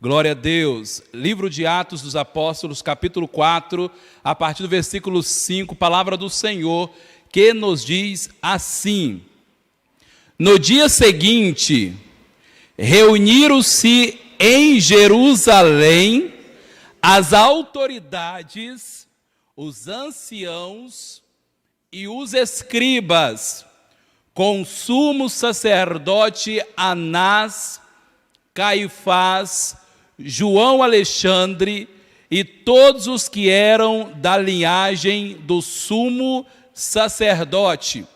Glória a Deus. Livro de Atos dos Apóstolos, capítulo 4, a partir do versículo 5, palavra do Senhor, que nos diz assim: No dia seguinte, reuniram-se em Jerusalém as autoridades, os anciãos e os escribas, com o sumo sacerdote Anás, Caifás, João Alexandre e todos os que eram da linhagem do sumo sacerdote.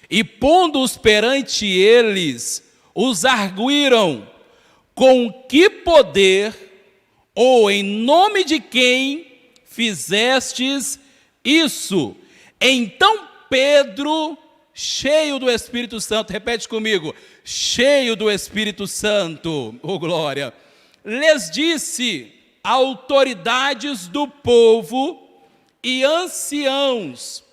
E pondo-os perante eles, os arguíram: com que poder ou em nome de quem fizestes isso? Então Pedro, cheio do Espírito Santo, repete comigo, cheio do Espírito Santo, oh glória, lhes disse: autoridades do povo e anciãos,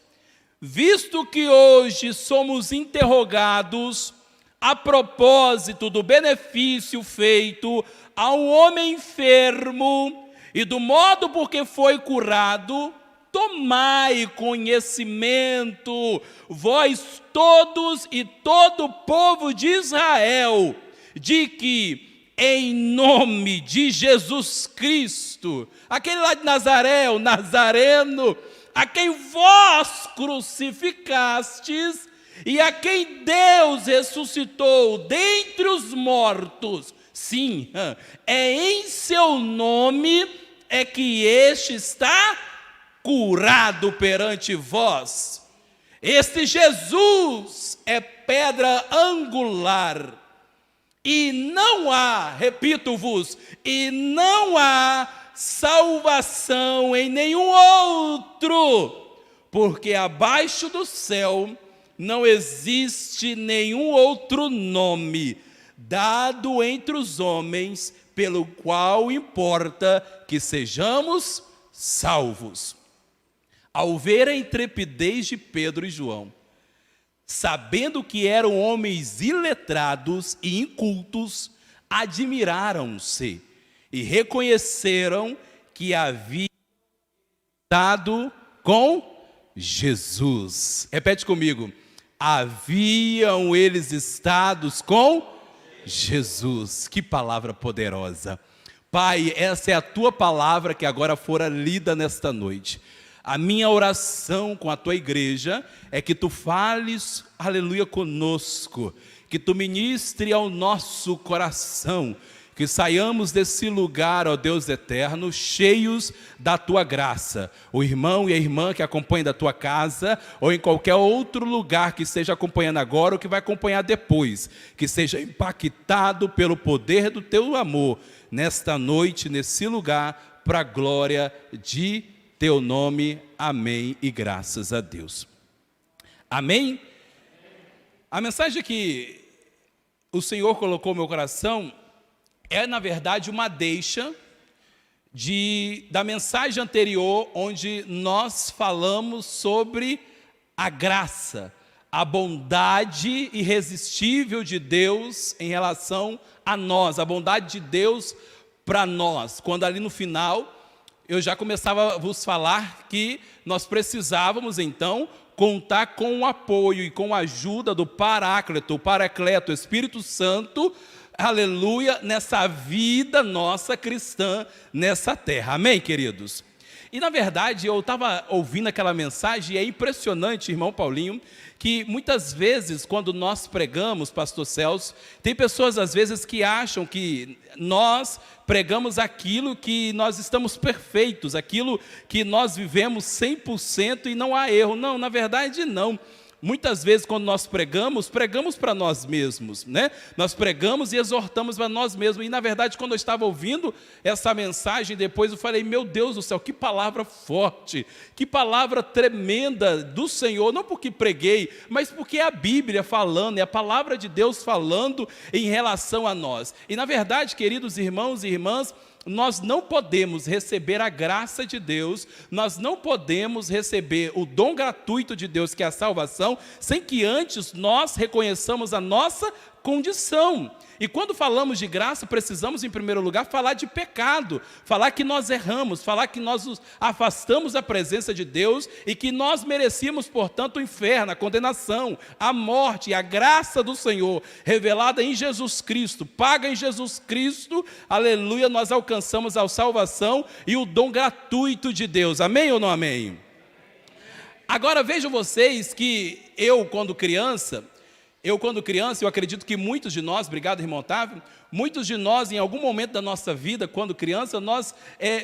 visto que hoje somos interrogados a propósito do benefício feito a um homem enfermo e do modo por que foi curado, tomai conhecimento, vós todos e todo o povo de Israel, de que em nome de Jesus Cristo, aquele lá de Nazaré, o Nazareno, a quem vós crucificastes e a quem Deus ressuscitou dentre os mortos, sim, é em seu nome é que este está curado perante vós. Este Jesus é pedra angular, e não há, repito-vos, e não há salvação em nenhum outro, porque abaixo do céu não existe nenhum outro nome dado entre os homens pelo qual importa que sejamos salvos. Ao ver a intrepidez de Pedro e João, sabendo que eram homens iletrados e incultos, admiraram-se e reconheceram que havia estado com Jesus. Repete comigo. Haviam eles estado com Jesus. Que palavra poderosa. Pai, essa é a tua palavra que agora fora lida nesta noite. A minha oração com a tua igreja é que tu fales, aleluia, conosco, que tu ministre ao nosso coração, que saiamos desse lugar, ó Deus eterno, cheios da tua graça. O irmão e a irmã que acompanham da tua casa, ou em qualquer outro lugar que esteja acompanhando agora, ou que vai acompanhar depois, que seja impactado pelo poder do teu amor, nesta noite, nesse lugar, para a glória de teu nome, amém, e graças a Deus. Amém? A mensagem que o Senhor colocou no meu coração é, na verdade, uma deixa da mensagem anterior, onde nós falamos sobre a graça, a bondade irresistível de Deus em relação a nós, a bondade de Deus para nós, quando ali no final eu já começava a vos falar que nós precisávamos, então, contar com o apoio e com a ajuda do Paráclito, o Paracleto, o Espírito Santo, aleluia, nessa vida nossa cristã, nessa terra. Amém, queridos? E, na verdade, eu estava ouvindo aquela mensagem e é impressionante, irmão Paulinho, que muitas vezes, quando nós pregamos, pastor Celso, tem pessoas, às vezes, que acham que nós pregamos aquilo que nós estamos perfeitos, aquilo que nós vivemos 100% e não há erro. Não, na verdade, não. Muitas vezes, quando nós pregamos para nós mesmos, né? Nós pregamos e exortamos para nós mesmos. E, na verdade, quando eu estava ouvindo essa mensagem, depois eu falei: meu Deus do céu, que palavra forte, que palavra tremenda do Senhor. Não porque preguei, mas porque é a Bíblia falando, é a palavra de Deus falando em relação a nós. E, na verdade, queridos irmãos e irmãs, nós não podemos receber a graça de Deus, nós não podemos receber o dom gratuito de Deus, que é a salvação, sem que antes nós reconheçamos a nossa condição. E quando falamos de graça, precisamos, em primeiro lugar, falar de pecado, falar que nós erramos, falar que nós nos afastamos da presença de Deus e que nós merecíamos, portanto, o inferno, a condenação, a morte. E a graça do Senhor, revelada em Jesus Cristo, paga em Jesus Cristo, aleluia, nós alcançamos a salvação e o dom gratuito de Deus. Amém ou não amém? Agora vejam vocês que eu quando criança, eu acredito que muitos de nós, obrigado irmão Otávio, muitos de nós em algum momento da nossa vida, quando criança, nós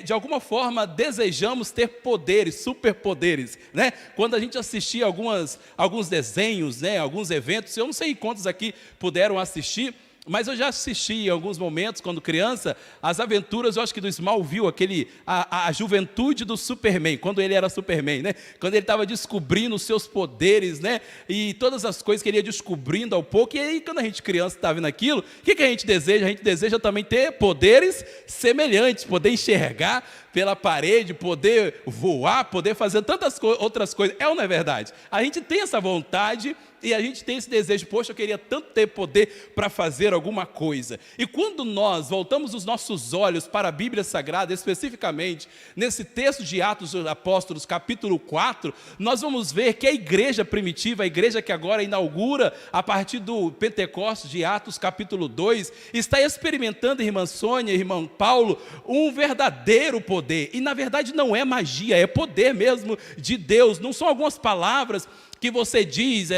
de alguma forma desejamos ter poderes, superpoderes, né? Quando a gente assistia alguns desenhos, né? Alguns eventos, eu não sei quantos aqui puderam assistir, mas eu já assisti em alguns momentos, quando criança, as aventuras, eu acho que do Smallville, a juventude do Superman, quando ele era Superman, né? Quando ele estava descobrindo os seus poderes, né? E todas as coisas que ele ia descobrindo ao pouco. E aí, quando a gente criança está vendo aquilo, o que a gente deseja? A gente deseja também ter poderes semelhantes, poder enxergar pela parede, poder voar, poder fazer tantas outras coisas. É ou não é verdade? A gente tem essa vontade e a gente tem esse desejo, poxa, eu queria tanto ter poder para fazer alguma coisa. E quando nós voltamos os nossos olhos para a Bíblia Sagrada, especificamente nesse texto de Atos dos Apóstolos, capítulo 4, nós vamos ver que a igreja primitiva, a igreja que agora inaugura a partir do Pentecostes de Atos, capítulo 2, está experimentando, irmã Sônia, irmão Paulo, um verdadeiro poder. E na verdade não é magia, é poder mesmo de Deus. Não são algumas palavras que você diz,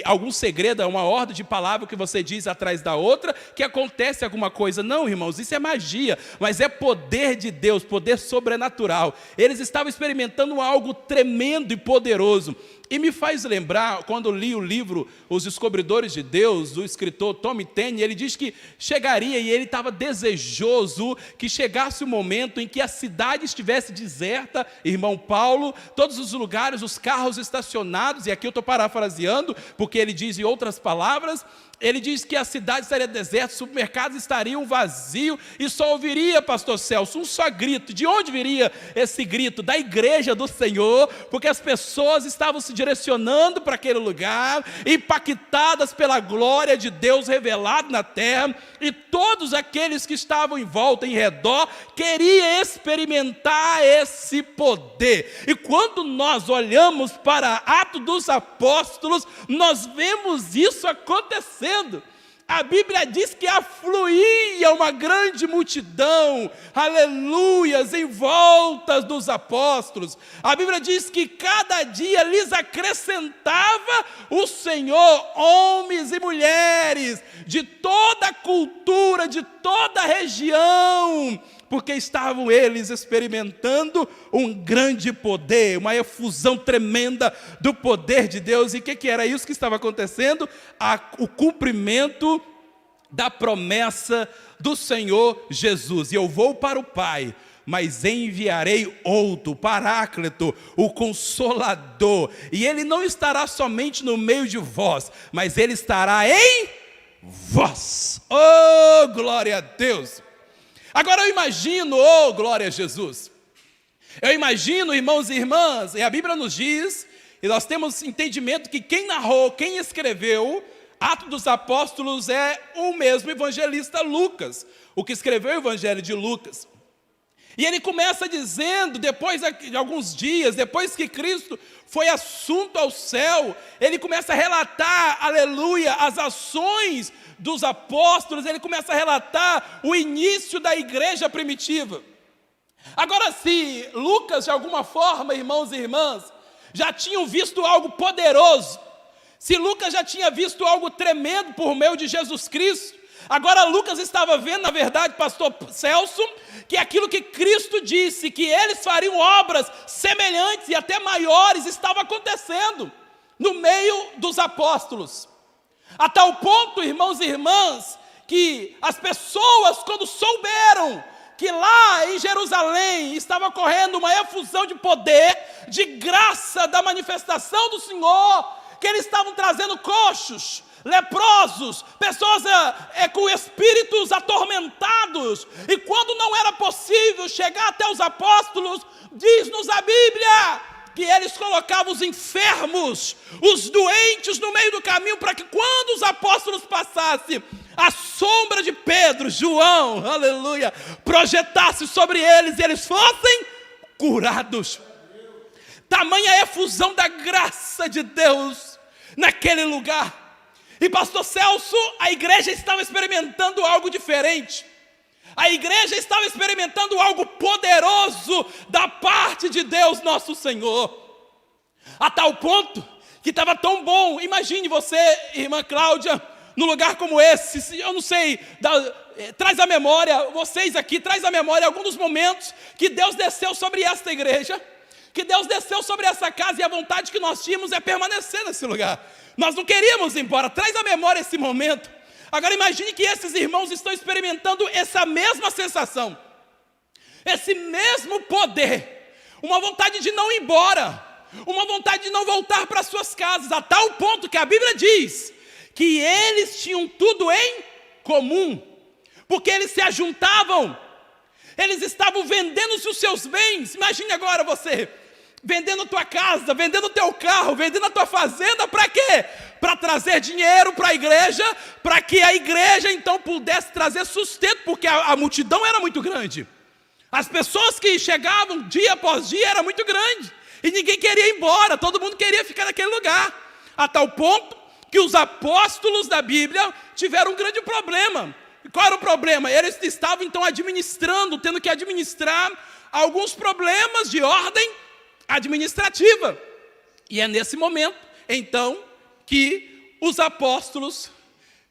algum segredo, é uma ordem de palavra que você diz atrás da outra, que acontece alguma coisa. Não, irmãos, isso é magia, mas é poder de Deus, poder sobrenatural. Eles estavam experimentando algo tremendo e poderoso. E me faz lembrar, quando eu li o livro Os Descobridores de Deus, do escritor Tommy Tenney, ele diz que chegaria, e ele estava desejoso que chegasse o momento em que a cidade estivesse deserta, irmão Paulo, todos os lugares, os carros estacionados, e aqui eu estou parafraseando, porque ele diz em outras palavras, ele diz que a cidade estaria deserta, os supermercados estariam vazios, e só ouviria, pastor Celso, um só grito. De onde viria esse grito? Da igreja do Senhor, porque as pessoas estavam se direcionando para aquele lugar, impactadas pela glória de Deus revelada na terra, e todos aqueles que estavam em volta, em redor, queriam experimentar esse poder. E quando nós olhamos para Atos dos Apóstolos, nós vemos isso acontecendo. A Bíblia diz que afluía uma grande multidão, aleluias, em volta dos apóstolos. A Bíblia diz que cada dia lhes acrescentava o Senhor homens e mulheres de toda a cultura, de toda a região, porque estavam eles experimentando um grande poder, uma efusão tremenda do poder de Deus. E o que era isso que estava acontecendo? O cumprimento da promessa do Senhor Jesus. E eu vou para o Pai, mas enviarei outro, o Paráclito, o Consolador. E ele não estará somente no meio de vós, mas ele estará em vós. Oh, glória a Deus! Agora eu imagino, oh glória a Jesus, eu imagino, irmãos e irmãs, e a Bíblia nos diz, e nós temos entendimento que quem narrou, quem escreveu Atos dos Apóstolos é o mesmo evangelista Lucas, o que escreveu o Evangelho de Lucas. E ele começa dizendo, depois de alguns dias, depois que Cristo foi assunto ao céu, ele começa a relatar, aleluia, as ações dos apóstolos, ele começa a relatar o início da igreja primitiva. Agora, se Lucas, de alguma forma, irmãos e irmãs, já tinham visto algo poderoso, se Lucas já tinha visto algo tremendo por meio de Jesus Cristo, agora Lucas estava vendo, na verdade, pastor Celso, que aquilo que Cristo disse, que eles fariam obras semelhantes e até maiores, estava acontecendo no meio dos apóstolos. A tal ponto, irmãos e irmãs, que as pessoas, quando souberam que lá em Jerusalém estava ocorrendo uma efusão de poder, de graça, da manifestação do Senhor, que eles estavam trazendo coxos, leprosos, pessoas com espíritos atormentados, e quando não era possível chegar até os apóstolos, diz-nos a Bíblia, que eles colocavam os enfermos, os doentes no meio do caminho, para que quando os apóstolos passassem, a sombra de Pedro, João, aleluia, projetasse sobre eles e eles fossem curados. Tamanha efusão da graça de Deus naquele lugar. E pastor Celso, a igreja estava experimentando algo diferente. A igreja estava experimentando algo poderoso da parte de Deus nosso Senhor. A tal ponto que estava tão bom. Imagine você, irmã Cláudia, num lugar como esse. Eu não sei, traz à memória, vocês aqui, traz à memória alguns dos momentos que Deus desceu sobre esta igreja, que Deus desceu sobre essa casa, e a vontade que nós tínhamos é permanecer nesse lugar. Nós não queríamos ir embora. Traz à memória esse momento. Agora imagine que esses irmãos estão experimentando essa mesma sensação, esse mesmo poder, uma vontade de não ir embora, uma vontade de não voltar para suas casas, a tal ponto que a Bíblia diz que eles tinham tudo em comum, porque eles se ajuntavam, eles estavam vendendo os seus bens. Imagine agora você vendendo a tua casa, vendendo o teu carro, vendendo a tua fazenda, para quê? Para trazer dinheiro para a igreja, para que a igreja então pudesse trazer sustento, porque a multidão era muito grande. As pessoas que chegavam dia após dia era muito grande, e ninguém queria ir embora, todo mundo queria ficar naquele lugar, a tal ponto que os apóstolos da Bíblia tiveram um grande problema. E qual era o problema? Eles estavam então tendo que administrar alguns problemas de ordem administrativa. E é nesse momento, então, que os apóstolos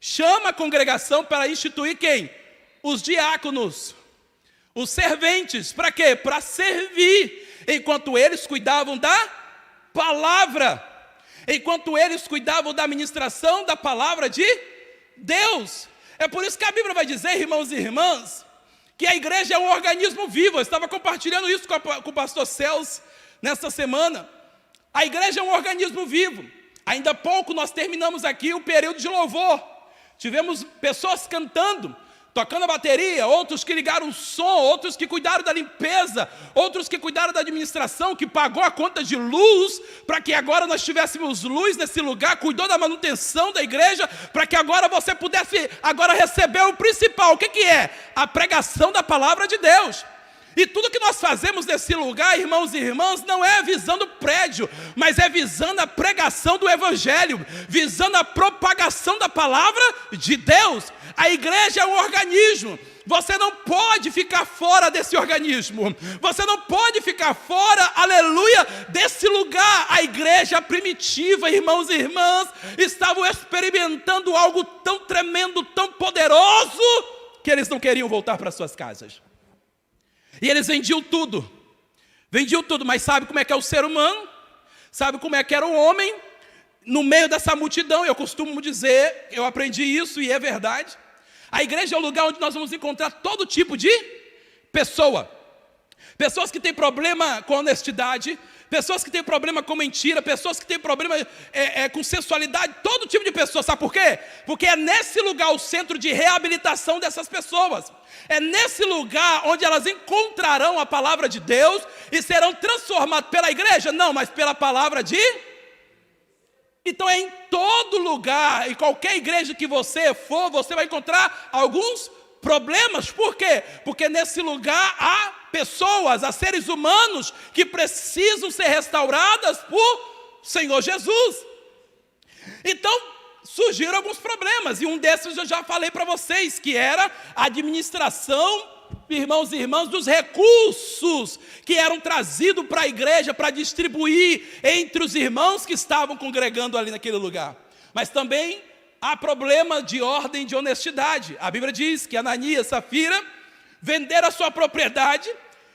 chamam a congregação para instituir quem? Os diáconos, os serventes. Para quê? Para servir, enquanto eles cuidavam da palavra, enquanto eles cuidavam da administração da palavra de Deus. É por isso que a Bíblia vai dizer, irmãos e irmãs, que a igreja é um organismo vivo. Eu estava compartilhando isso com o pastor Celso nesta semana. A igreja é um organismo vivo. Ainda há pouco nós terminamos aqui o período de louvor. Tivemos pessoas cantando, tocando a bateria, outros que ligaram o som, outros que cuidaram da limpeza, outros que cuidaram da administração, que pagou a conta de luz, para que agora nós tivéssemos luz nesse lugar, cuidou da manutenção da igreja, para que agora você pudesse agora receber o principal. O que é? A pregação da palavra de Deus. E tudo que nós fazemos nesse lugar, irmãos e irmãs, não é visando prédio, mas é visando a pregação do Evangelho, visando a propagação da palavra de Deus. A igreja é um organismo. Você não pode ficar fora desse organismo. Você não pode ficar fora, aleluia, desse lugar. A igreja primitiva, irmãos e irmãs, estavam experimentando algo tão tremendo, tão poderoso, que eles não queriam voltar para suas casas. E eles vendiam tudo, mas sabe como é que é o ser humano? Sabe como é que era o homem? No meio dessa multidão, eu costumo dizer, eu aprendi isso e é verdade. A igreja é o lugar onde nós vamos encontrar todo tipo de pessoa. Pessoas que têm problema com honestidade, pessoas que têm problema com mentira, pessoas que têm problema com sensualidade, todo tipo de pessoa. Sabe por quê? Porque é nesse lugar o centro de reabilitação dessas pessoas. É nesse lugar onde elas encontrarão a palavra de Deus e serão transformadas pela igreja? Não, mas pela palavra de... Então é em todo lugar, em qualquer igreja que você for, você vai encontrar alguns problemas. Por quê? Porque nesse lugar há pessoas, há seres humanos que precisam ser restauradas por Senhor Jesus. Então surgiram alguns problemas, e um desses eu já falei para vocês, que era a administração, irmãos e irmãs, dos recursos que eram trazidos para a igreja, para distribuir entre os irmãos que estavam congregando ali naquele lugar. Mas também há problema de ordem de honestidade. A Bíblia diz que Ananias e Safira venderam a sua propriedade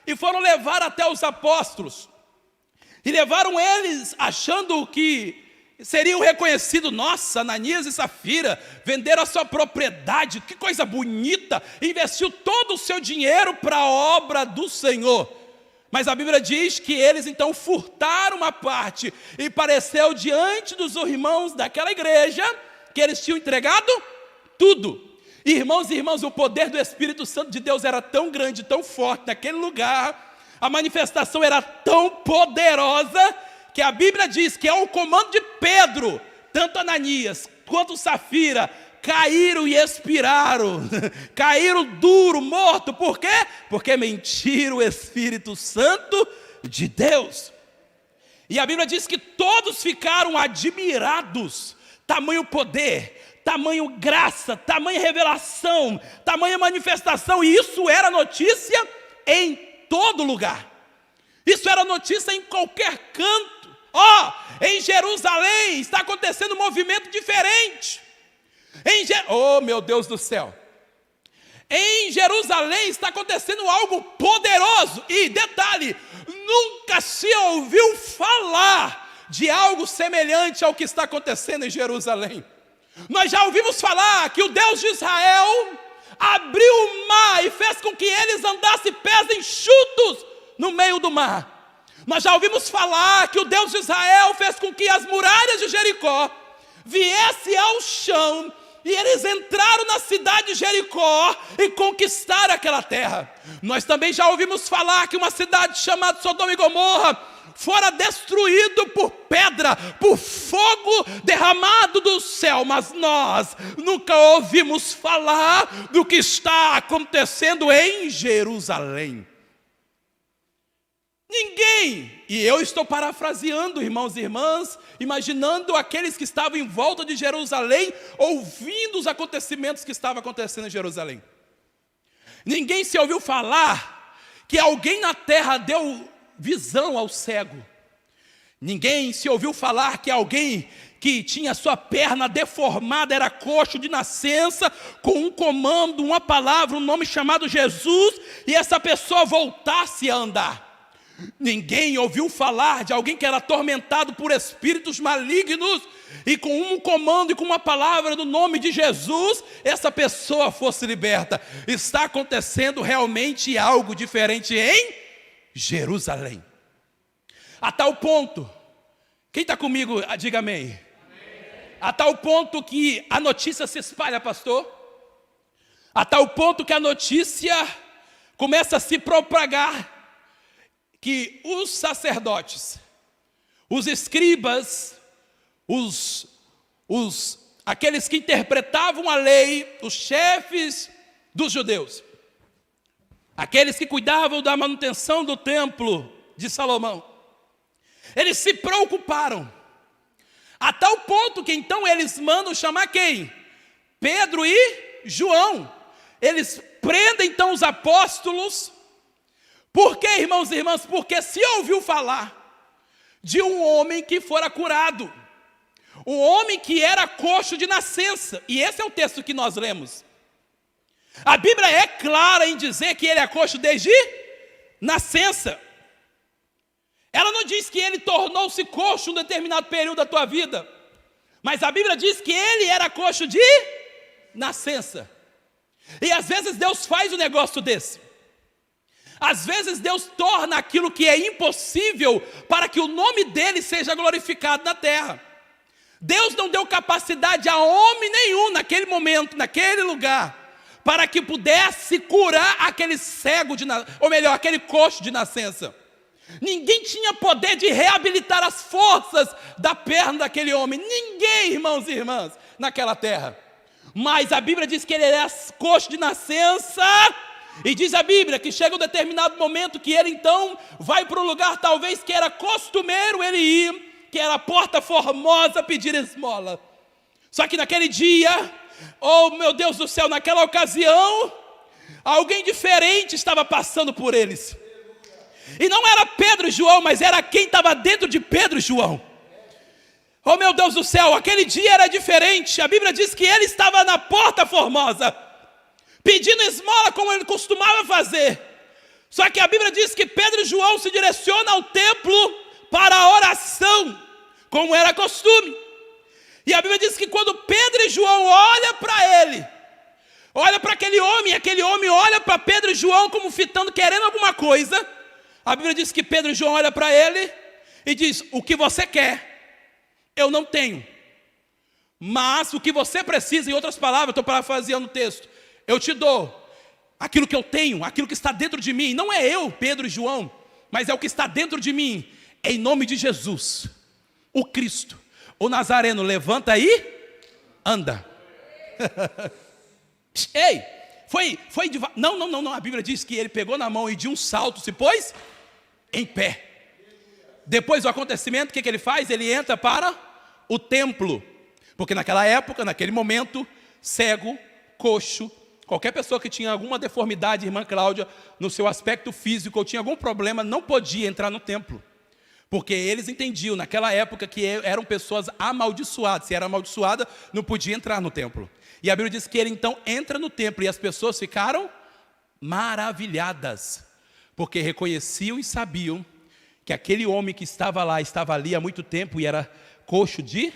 e foram levar até os apóstolos. E levaram eles achando que seriam reconhecidos. Nossa, Ananias e Safira venderam a sua propriedade, que coisa bonita, investiu todo o seu dinheiro para a obra do Senhor. Mas a Bíblia diz que eles então furtaram uma parte, e pareceu diante dos irmãos daquela igreja que eles tinham entregado tudo. Irmãos e irmãs, o poder do Espírito Santo de Deus era tão grande, tão forte naquele lugar, a manifestação era tão poderosa, que a Bíblia diz que ao comando de Pedro, tanto Ananias quanto Safira caíram e expiraram, caíram duro, morto. Por quê? Porque mentiram o Espírito Santo de Deus. E a Bíblia diz que todos ficaram admirados, tamanho poder, tamanho graça, tamanha revelação, tamanha manifestação. E isso era notícia em todo lugar. Isso era notícia em qualquer canto. Em Jerusalém está acontecendo um movimento diferente. Oh, meu Deus do céu. Em Jerusalém está acontecendo algo poderoso. E detalhe, nunca se ouviu falar de algo semelhante ao que está acontecendo em Jerusalém. Nós já ouvimos falar que o Deus de Israel abriu o mar e fez com que eles andassem pés enxutos no meio do mar. Nós já ouvimos falar que o Deus de Israel fez com que as muralhas de Jericó viessem ao chão e eles entraram na cidade de Jericó e conquistaram aquela terra. Nós também já ouvimos falar que uma cidade chamada Sodoma e Gomorra fora destruído por pedra, por fogo derramado do céu. Mas nós nunca ouvimos falar do que está acontecendo em Jerusalém. Ninguém, e eu estou parafraseando, irmãos e irmãs, imaginando aqueles que estavam em volta de Jerusalém, ouvindo os acontecimentos que estavam acontecendo em Jerusalém. Ninguém se ouviu falar que alguém na terra deu visão ao cego. Ninguém se ouviu falar que alguém que tinha sua perna deformada, era coxo de nascença, com um comando, uma palavra, um nome chamado Jesus, e essa pessoa voltasse a andar. Ninguém ouviu falar de alguém que era atormentado por espíritos malignos e com um comando e com uma palavra do nome de Jesus, essa pessoa fosse liberta. Está acontecendo realmente algo diferente em Jerusalém. A tal ponto, quem está comigo, diga amém. A tal ponto que a notícia se espalha, pastor. A tal ponto que a notícia começa a se propagar, que os sacerdotes, os escribas, aqueles que interpretavam a lei, os chefes dos judeus, aqueles que cuidavam da manutenção do templo de Salomão, eles se preocuparam, a tal ponto que então eles mandam chamar quem? Pedro e João. Eles prendem então os apóstolos. Por quê, irmãos e irmãs? Porque se ouviu falar de um homem que fora curado, um homem que era coxo de nascença, e esse é o texto que nós lemos. A Bíblia é clara em dizer que ele é coxo desde nascença. Ela não diz que ele tornou-se coxo em um determinado período da tua vida, mas a Bíblia diz que ele era coxo de nascença. E às vezes Deus faz um negócio desse. Às vezes Deus torna aquilo que é impossível para que o nome dele seja glorificado na terra. Deus não deu capacidade a homem nenhum naquele momento, naquele lugar, para que pudesse curar aquele cego, ou melhor, aquele coxo de nascença. Ninguém tinha poder de reabilitar as forças da perna daquele homem. Ninguém, irmãos e irmãs, naquela terra. Mas a Bíblia diz que ele era coxo de nascença. E diz a Bíblia que chega um determinado momento que ele então vai para um lugar talvez que era costumeiro ele ir, que era a Porta Formosa, pedir esmola. Só que naquele dia, oh meu Deus do céu, naquela ocasião, alguém diferente estava passando por eles. E não era Pedro e João, mas era quem estava dentro de Pedro e João. Oh meu Deus do céu, aquele dia era diferente. A Bíblia diz que ele estava na Porta Formosa, pedindo esmola como ele costumava fazer. Só que a Bíblia diz que Pedro e João se direcionam ao templo para a oração, como era costume. E a Bíblia diz que quando Pedro e João olham para ele, olha para aquele homem olha para Pedro e João como fitando, querendo alguma coisa. A Bíblia diz que Pedro e João olham para ele e diz: o que você quer, eu não tenho. Mas o que você precisa, em outras palavras, estou parafraseando o texto, eu te dou aquilo que eu tenho, aquilo que está dentro de mim. Não é eu, Pedro e João, mas é o que está dentro de mim. Em nome de Jesus, o Cristo, o Nazareno, levanta aí, anda. Ei, não, a Bíblia diz que ele pegou na mão e de um salto se pôs em pé. Depois do acontecimento, o que ele faz? Ele entra para o templo, porque naquela época, naquele momento, cego, coxo, qualquer pessoa que tinha alguma deformidade, irmã Cláudia, no seu aspecto físico ou tinha algum problema, não podia entrar no templo. Porque eles entendiam naquela época que eram pessoas amaldiçoadas. Se era amaldiçoada, não podia entrar no templo. E a Bíblia diz que ele então entra no templo e as pessoas ficaram maravilhadas, porque reconheciam e sabiam que aquele homem que estava ali há muito tempo e era coxo de...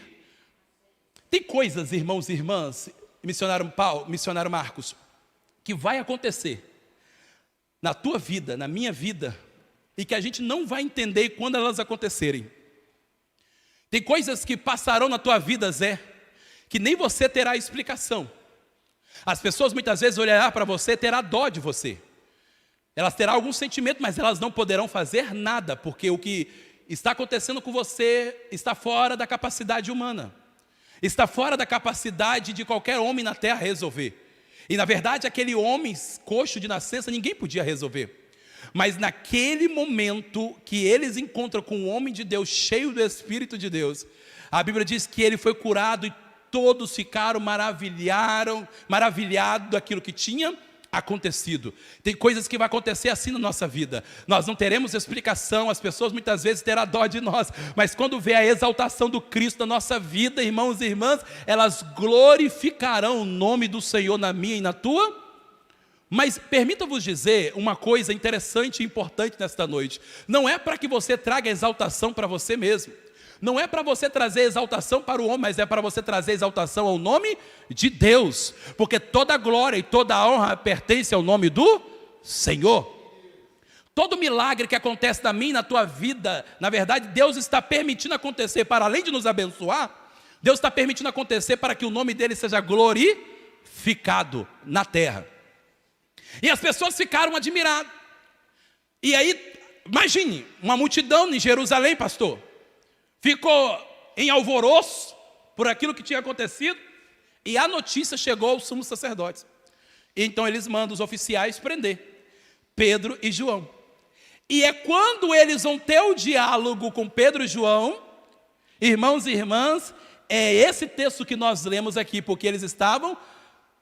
Tem coisas, irmãos e irmãs, missionário Marcos, que vai acontecer na tua vida, na minha vida, e que a gente não vai entender quando elas acontecerem. Tem coisas que passarão na tua vida, Zé, que nem você terá explicação. As pessoas muitas vezes olharão para você e terão dó de você. Elas terão algum sentimento, mas elas não poderão fazer nada, porque o que está acontecendo com você está fora da capacidade humana. Está fora da capacidade de qualquer homem na terra resolver. E na verdade aquele homem coxo de nascença ninguém podia resolver. Mas naquele momento que eles encontram com um homem de Deus cheio do Espírito de Deus, a Bíblia diz que ele foi curado e todos ficaram maravilhados daquilo que tinha acontecido. Tem coisas que vai acontecer assim na nossa vida. Nós não teremos explicação, as pessoas muitas vezes terão dó de nós, mas quando vê a exaltação do Cristo na nossa vida, irmãos e irmãs, elas glorificarão o nome do Senhor na minha e na tua. Mas permita-vos dizer uma coisa interessante e importante nesta noite. Não é para que você traga exaltação para você mesmo. Não é para você trazer exaltação para o homem, mas é para você trazer exaltação ao nome de Deus. Porque toda glória e toda honra pertence ao nome do Senhor. Todo milagre que acontece na minha e na tua vida, na verdade, Deus está permitindo acontecer, para além de nos abençoar, Deus está permitindo acontecer para que o nome dele seja glorificado na terra. E as pessoas ficaram admiradas. E aí, imagine, uma multidão em Jerusalém, pastor, ficou em alvoroço por aquilo que tinha acontecido, e a notícia chegou aos sumos sacerdotes. Então eles mandam os oficiais prender Pedro e João. E é quando eles vão ter o diálogo com Pedro e João, irmãos e irmãs, é esse texto que nós lemos aqui, porque eles estavam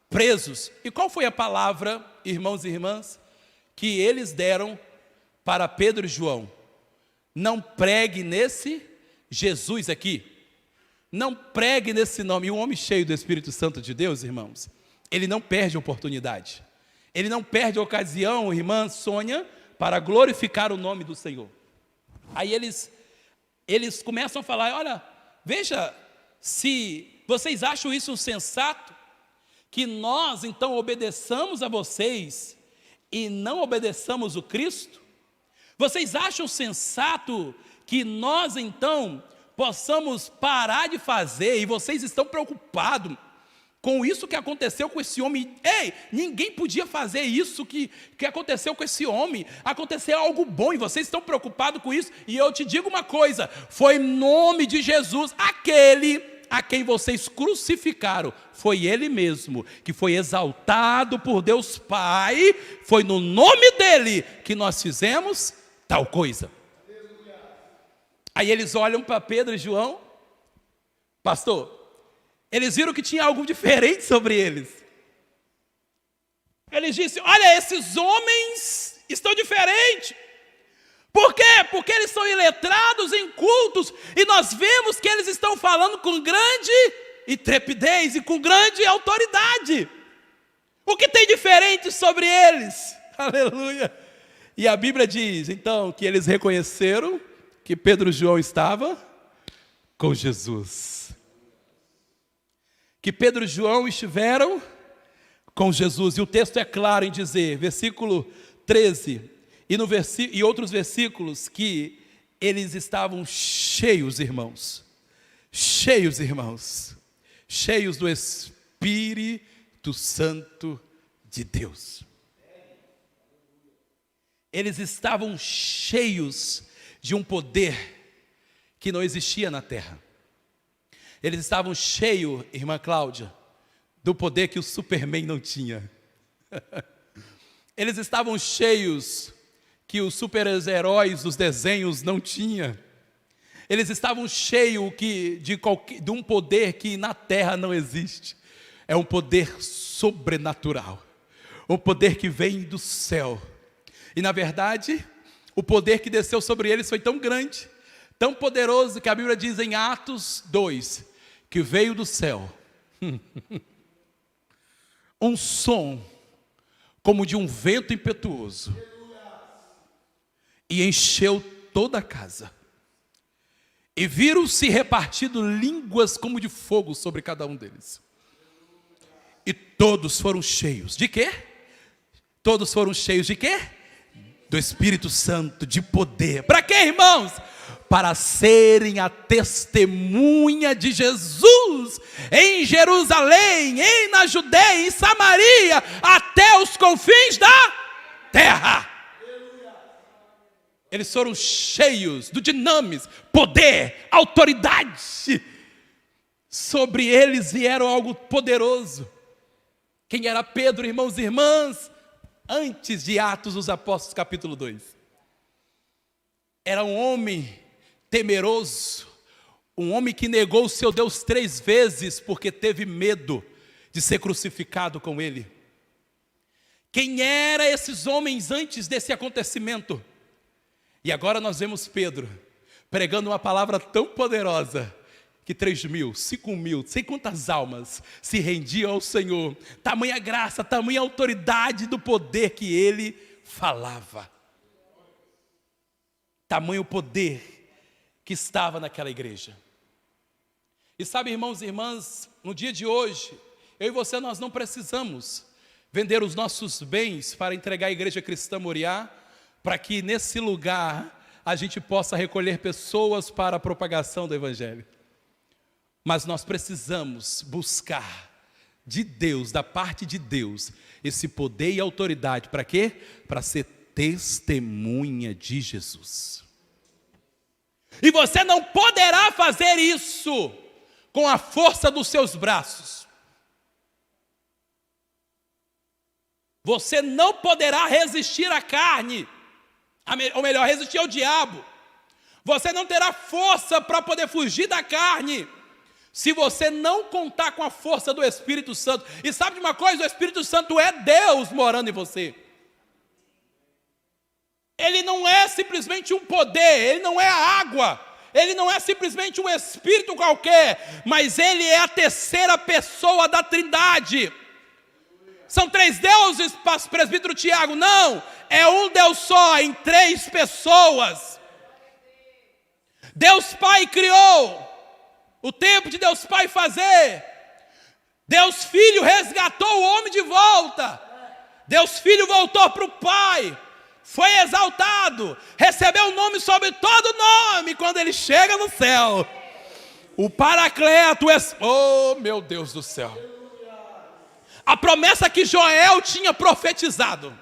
presos. E qual foi a palavra, irmãos e irmãs, que eles deram para Pedro e João? Não pregue nesse Jesus aqui. Não pregue nesse nome. E um homem cheio do Espírito Santo de Deus, irmãos, ele não perde a oportunidade. Ele não perde a ocasião, irmã Sônia, para glorificar o nome do Senhor. Aí eles começam a falar, olha, veja, se vocês acham isso sensato, que nós então obedeçamos a vocês e não obedeçamos o Cristo? Vocês acham sensato que nós então possamos parar de fazer, e vocês estão preocupados com isso que aconteceu com esse homem? Ei, ninguém podia fazer isso que aconteceu com esse homem. Aconteceu algo bom e vocês estão preocupados com isso. E eu te digo uma coisa, foi em nome de Jesus, aquele a quem vocês crucificaram, foi ele mesmo, que foi exaltado por Deus Pai, foi no nome dele que nós fizemos tal coisa. Aí eles olham para Pedro e João, pastor, eles viram que tinha algo diferente sobre eles. Eles disseram, olha, esses homens estão diferentes. Por quê? Porque eles são iletrados, incultos, e nós vemos que eles estão falando com grande intrepidez e com grande autoridade. O que tem diferente sobre eles? Aleluia! E a Bíblia diz, então, que eles reconheceram que Pedro e João estavam com Jesus. Que Pedro e João estiveram com Jesus. E o texto é claro em dizer, versículo 13, e outros versículos, que eles estavam cheios, irmãos, cheios do Espírito Santo de Deus. Eles estavam cheios de um poder que não existia na terra. Eles estavam cheios, irmã Cláudia, do poder que o Superman não tinha. Eles estavam cheios que os super-heróis dos desenhos não tinham. Eles estavam cheios de um poder que na terra não existe. É um poder sobrenatural. Um poder que vem do céu. E na verdade, o poder que desceu sobre eles foi tão grande, tão poderoso, que a Bíblia diz em Atos 2, que veio do céu um som como de um vento impetuoso e encheu toda a casa. E viram-se repartido línguas como de fogo sobre cada um deles. E todos foram cheios de quê? Todos foram cheios de quê? Do Espírito Santo, de poder. Para quê, irmãos? Para serem a testemunha de Jesus em Jerusalém, na Judeia, em Samaria, até os confins da terra. Eles foram cheios do dinamis, poder, autoridade. Sobre eles vieram algo poderoso. Quem era Pedro, irmãos e irmãs? Antes de Atos dos Apóstolos, capítulo 2. Era um homem temeroso, um homem que negou o seu Deus 3 vezes, porque teve medo de ser crucificado com ele. Quem eram esses homens antes desse acontecimento? E agora nós vemos Pedro pregando uma palavra tão poderosa, que 3.000, 5.000, sei quantas almas se rendiam ao Senhor. Tamanha graça, tamanha autoridade do poder que ele falava. Tamanho poder que estava naquela igreja. E sabe, irmãos e irmãs, no dia de hoje, eu e você, nós não precisamos vender os nossos bens para entregar à Igreja Cristã Moriá, para que nesse lugar a gente possa recolher pessoas para a propagação do Evangelho. Mas nós precisamos buscar de Deus, da parte de Deus, esse poder e autoridade. Para quê? Para ser testemunha de Jesus. E você não poderá fazer isso com a força dos seus braços. Você não poderá resistir à carne, ou melhor, resistir ao diabo. Você não terá força para poder fugir da carne, se você não contar com a força do Espírito Santo. E sabe de uma coisa? O Espírito Santo é Deus morando em você. Ele não é simplesmente um poder, ele não é a água, ele não é simplesmente um espírito qualquer, mas ele é a terceira pessoa da Trindade. São 3 deuses, presbítero Tiago? Não, é um Deus só, em 3 pessoas. Deus Pai criou, o tempo de Deus Pai fazer. Deus Filho resgatou o homem de volta. Deus Filho voltou para o Pai, foi exaltado, recebeu o nome sobre todo nome. Quando ele chega no céu, o Paracleto, oh meu Deus do céu, a promessa que Joel tinha profetizado,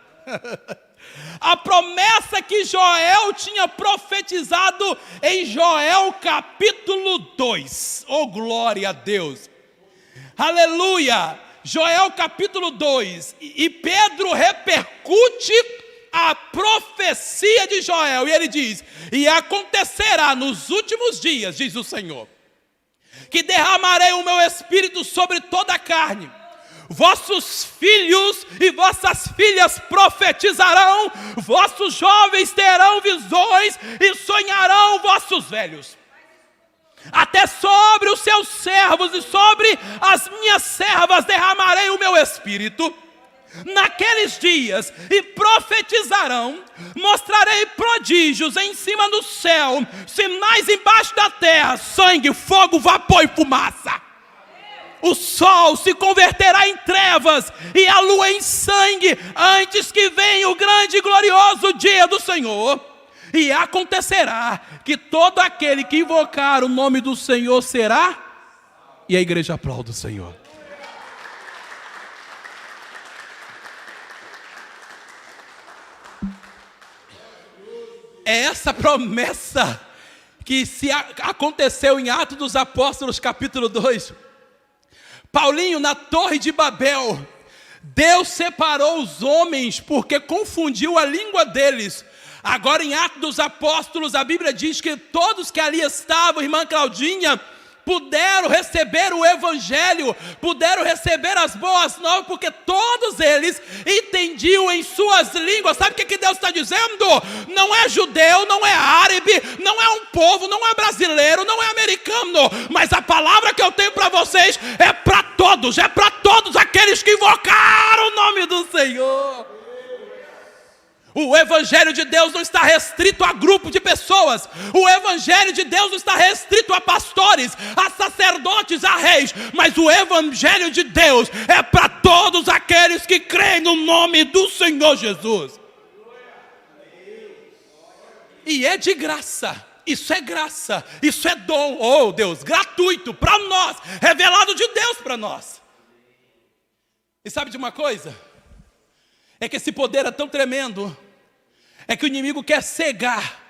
a promessa que Joel tinha profetizado em Joel capítulo 2, oh glória a Deus, aleluia, Joel capítulo 2, e Pedro repercute a profecia de Joel, e ele diz: e acontecerá nos últimos dias, diz o Senhor, que derramarei o meu espírito sobre toda a carne. Vossos filhos e vossas filhas profetizarão, vossos jovens terão visões e sonharão vossos velhos. Até sobre os seus servos e sobre as minhas servas derramarei o meu espírito naqueles dias, e profetizarão, mostrarei prodígios em cima do céu, sinais embaixo da terra, sangue, fogo, vapor e fumaça. O sol se converterá em trevas e a lua em sangue, antes que venha o grande e glorioso dia do Senhor. E acontecerá que todo aquele que invocar o nome do Senhor será... E a igreja aplaude o Senhor. É essa promessa que se aconteceu em Atos dos Apóstolos capítulo 2. Paulinho, na Torre de Babel, Deus separou os homens porque confundiu a língua deles. Agora em Atos dos Apóstolos, a Bíblia diz que todos que ali estavam, irmã Claudinha, puderam receber o Evangelho, puderam receber as boas novas, porque todos eles entendiam em suas línguas. Sabe o que Deus está dizendo? Não é judeu, não é árabe, não é um povo, não é brasileiro, não é americano, mas a palavra que eu tenho para vocês é para todos aqueles que invocaram o nome do Senhor. O Evangelho de Deus não está restrito a grupo de pessoas. O Evangelho de Deus não está restrito a pastores, a sacerdotes, a reis. Mas o Evangelho de Deus é para todos aqueles que creem no nome do Senhor Jesus. E é de graça. Isso é graça. Isso é dom. Oh Deus, gratuito para nós. Revelado de Deus para nós. E sabe de uma coisa? É que esse poder é tão tremendo, é que o inimigo quer cegar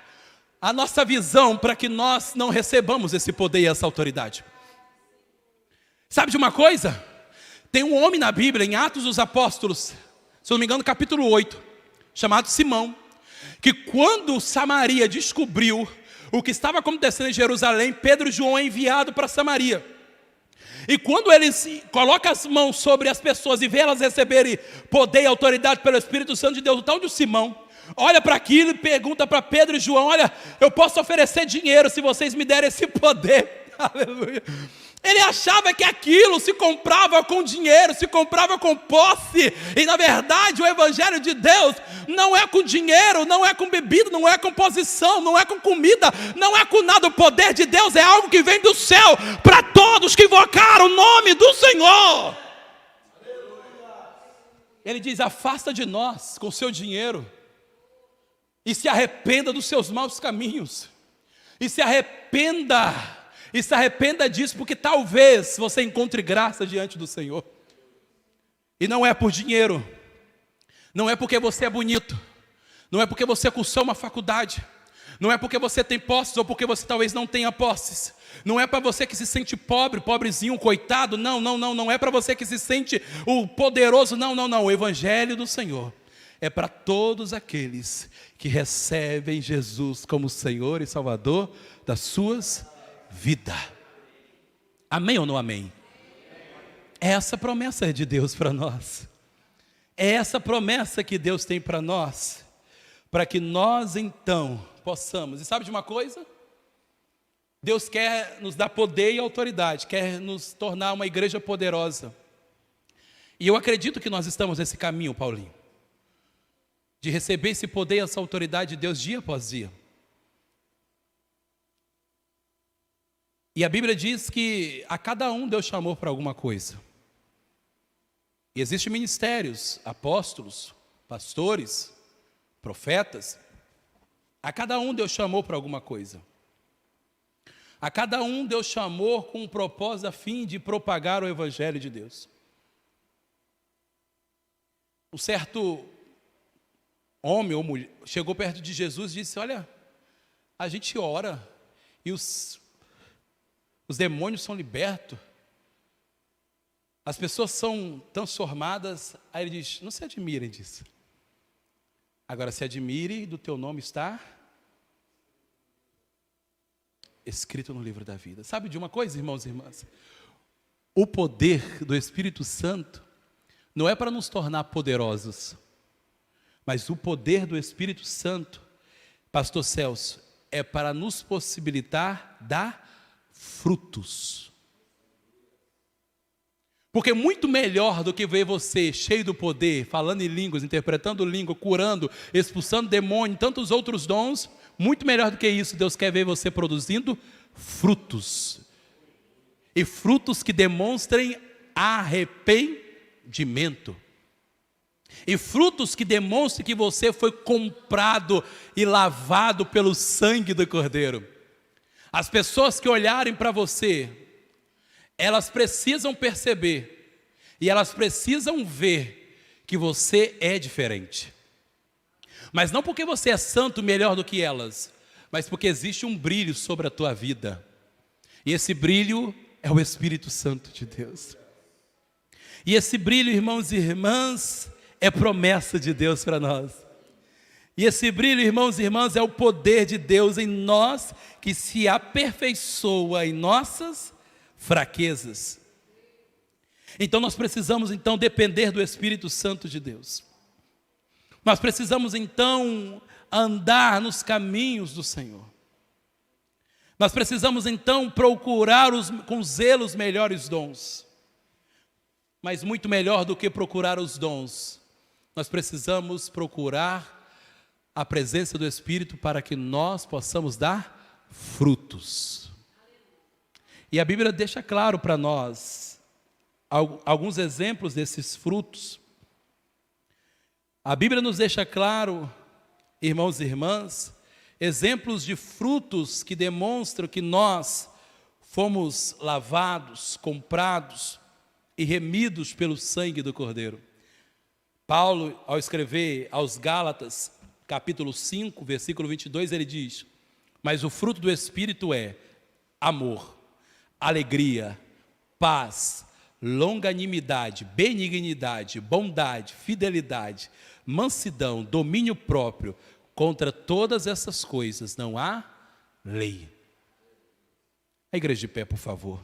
a nossa visão para que nós não recebamos esse poder e essa autoridade. Sabe de uma coisa? Tem um homem na Bíblia, em Atos dos Apóstolos, se não me engano, capítulo 8, chamado Simão, que quando Samaria descobriu o que estava acontecendo em Jerusalém, Pedro e João é enviado para Samaria. E quando eles colocam as mãos sobre as pessoas e vê elas receberem poder e autoridade pelo Espírito Santo de Deus, o tal de Simão olha para aquilo e pergunta para Pedro e João: olha, eu posso oferecer dinheiro se vocês me derem esse poder. Aleluia. Ele achava que aquilo se comprava com dinheiro, se comprava com posse. E na verdade o Evangelho de Deus não é com dinheiro, não é com bebida, não é com posição, não é com comida, não é com nada. O poder de Deus é algo que vem do céu para todos que invocaram o nome do Senhor. Ele diz: afasta de nós com o seu dinheiro e se arrependa dos seus maus caminhos. E se arrependa disso, porque talvez você encontre graça diante do Senhor. E não é por dinheiro, não é porque você é bonito, não é porque você cursou uma faculdade, não é porque você tem posses ou porque você talvez não tenha posses. Não é para você que se sente pobre, pobrezinho, coitado. Não é para você que se sente o poderoso. Não. O Evangelho do Senhor é para todos aqueles que recebem Jesus como Senhor e Salvador das suas vidas. Amém ou não amém? É essa promessa de Deus para nós. É essa promessa que Deus tem para nós, para que nós então possamos. E sabe de uma coisa? Deus quer nos dar poder e autoridade, quer nos tornar uma igreja poderosa. E eu acredito que nós estamos nesse caminho, Paulinho, de receber esse poder e essa autoridade de Deus dia após dia. E a Bíblia diz que a cada um Deus chamou para alguma coisa. E existem ministérios, apóstolos, pastores, profetas. A cada um Deus chamou para alguma coisa. A cada um Deus chamou com um propósito a fim de propagar o Evangelho de Deus. Um certo homem ou mulher chegou perto de Jesus e disse: olha, a gente ora e os demônios são libertos, as pessoas são transformadas. Aí ele diz: não se admirem disso. Agora se admire do teu nome estar escrito no livro da vida. Sabe de uma coisa, irmãos e irmãs? O poder do Espírito Santo não é para nos tornar poderosos, mas o poder do Espírito Santo, pastor Celso, é para nos possibilitar dar frutos. Porque muito melhor do que ver você cheio do poder, falando em línguas, interpretando língua, curando, expulsando demônio, tantos outros dons, muito melhor do que isso, Deus quer ver você produzindo frutos. E frutos que demonstrem arrependimento. E frutos que demonstrem que você foi comprado e lavado pelo sangue do Cordeiro. As pessoas que olharem para você, elas precisam perceber e elas precisam ver que você é diferente. Mas não porque você é santo melhor do que elas, mas porque existe um brilho sobre a tua vida. E esse brilho é o Espírito Santo de Deus. E esse brilho, irmãos e irmãs, é promessa de Deus para nós. E esse brilho, irmãos e irmãs, é o poder de Deus em nós, que se aperfeiçoa em nossas fraquezas. Então nós precisamos depender do Espírito Santo de Deus. Nós precisamos andar nos caminhos do Senhor. Nós precisamos procurar com zelo os melhores dons. Mas muito melhor do que procurar os dons, nós precisamos procurar a presença do Espírito para que nós possamos dar frutos. E a Bíblia deixa claro para nós alguns exemplos desses frutos. A Bíblia nos deixa claro, irmãos e irmãs, exemplos de frutos que demonstram que nós fomos lavados, comprados e remidos pelo sangue do Cordeiro. Paulo, ao escrever aos Gálatas, capítulo 5, versículo 22, ele diz: mas o fruto do Espírito é amor, alegria, paz, longanimidade, benignidade, bondade, fidelidade, mansidão, domínio próprio. Contra todas essas coisas não há lei. A igreja de pé, por favor.